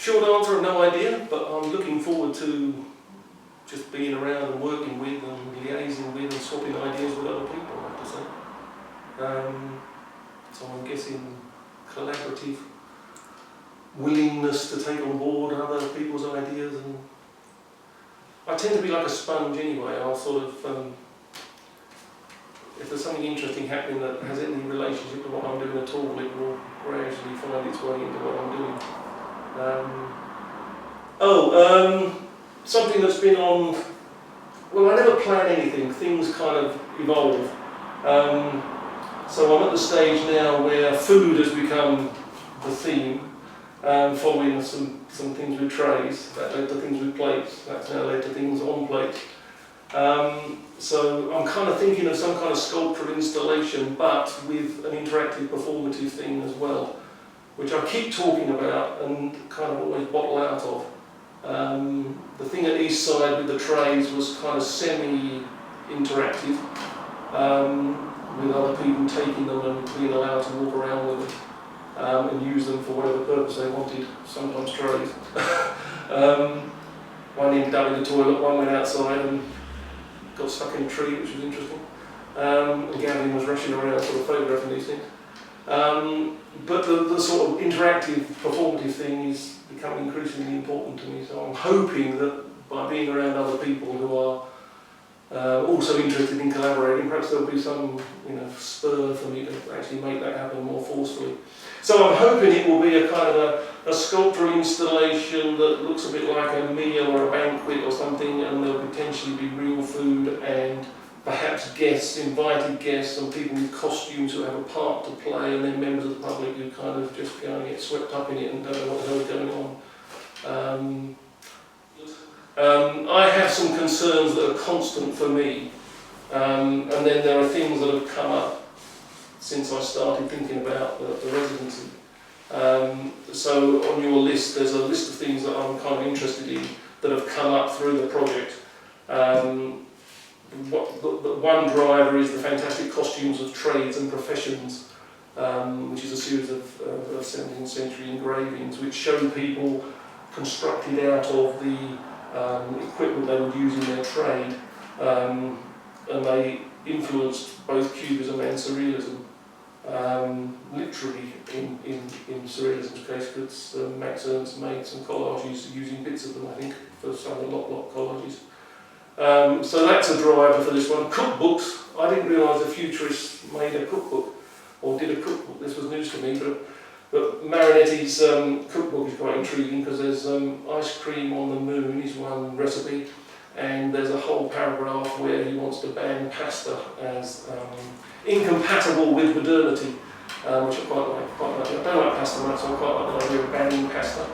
Short answer, no idea, but I'm looking forward to just being around and working with and liaising with and swapping ideas with other people, I have to say. So I'm guessing collaborative willingness to take on board other people's ideas, and I tend to be like a sponge anyway. I'll sort of, if there's something interesting happening that has any relationship to what I'm doing at all, it will gradually find its way into what I'm doing. Something that's been on, well, I never plan anything, things kind of evolve. So I'm at the stage now where food has become the theme, following some things with trays, that led to things with plates, that's now led to things on plates. So I'm kind of thinking of some kind of sculptural installation, but with an interactive performative thing as well, which I keep talking about and kind of always bottle out of. The thing at Eastside with the trays was kind of semi-interactive, with other people taking them and being allowed to walk around with them and use them for whatever purpose they wanted, sometimes trays. One ended up in the toilet, one went outside and got stuck in a tree, which was interesting. And Gavin was rushing around sort of photographing these things. But the sort of interactive, performative thing is becoming increasingly important to me, so I'm hoping that by being around other people who are also interested in collaborating, perhaps there'll be some spur for me to actually make that happen more forcefully. So I'm hoping it will be a kind of a sculptural installation that looks a bit like a meal or a banquet or something, and there'll potentially be real food and perhaps guests, invited guests, and people with costumes who have a part to play, and then members of the public who kind of just go and get swept up in it and don't know what the hell is going on. I have some concerns that are constant for me, and then there are things that have come up since I started thinking about the residency. So on your list, there's a list of things that I'm kind of interested in that have come up through the project. The one driver is the fantastic costumes of trades and professions, which is a series of 17th century engravings which show people constructed out of the equipment they would use in their trade, and they influenced both Cubism and Surrealism. Literally in Surrealism's case, because Max Ernst made some collages using bits of them, I think, for some of the Lot collages. So that's a driver for this one. Cookbooks. I didn't realise a futurist made a cookbook, or did a cookbook. This was news to me, but Marinetti's cookbook is quite intriguing because there's ice cream on the moon is one recipe, and there's a whole paragraph where he wants to ban pasta as incompatible with modernity, which I quite like. I don't like pasta much, so I quite like the idea of banning pasta.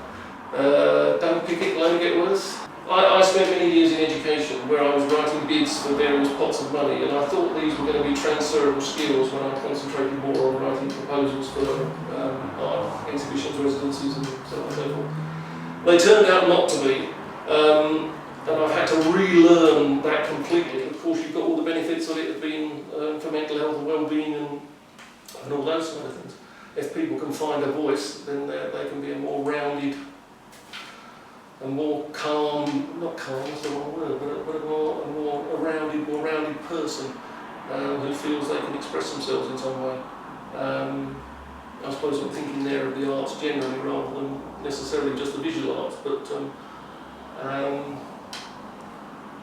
Don't pick it, let it get worse. I spent many years in education where I was writing bids for various pots of money, and I thought these were going to be transferable skills when I concentrated more on writing proposals for art exhibitions, residencies and so on and so forth. They turned out not to be, and I've had to relearn that completely. Of course, you've got all the benefits of it being for mental health and well-being and all those sort of things. If people can find a voice, then they can be a more rounded, a more calm, not calm, that's the wrong word, but a more rounded person who feels they can express themselves in some way. I suppose I'm thinking there of the arts generally rather than necessarily just the visual arts, but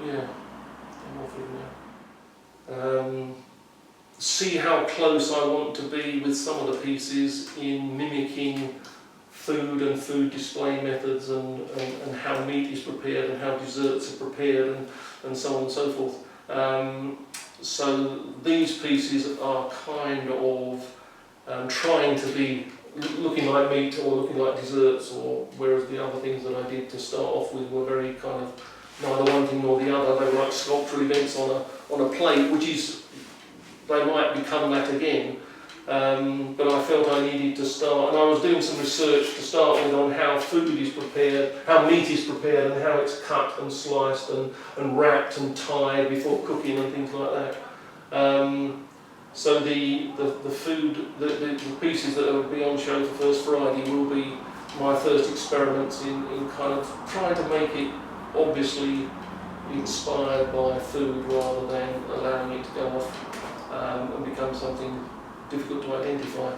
yeah, I'm off it now. See how close I want to be with some of the pieces in mimicking food and food display methods and how meat is prepared and how desserts are prepared and so on and so forth. So these pieces are kind of trying to be looking like meat or looking like desserts, or whereas the other things that I did to start off with were very kind of neither one thing nor the other. They were like sculptural events on a plate, which is, they might become that again. But I felt I needed to start, and I was doing some research to start with on how food is prepared, how meat is prepared, and how it's cut and sliced and wrapped and tied before cooking and things like that. So the food, the pieces that will be on show for First Friday will be my first experiments in kind of trying to make it obviously inspired by food rather than allowing it to go off and become something difficult to identify.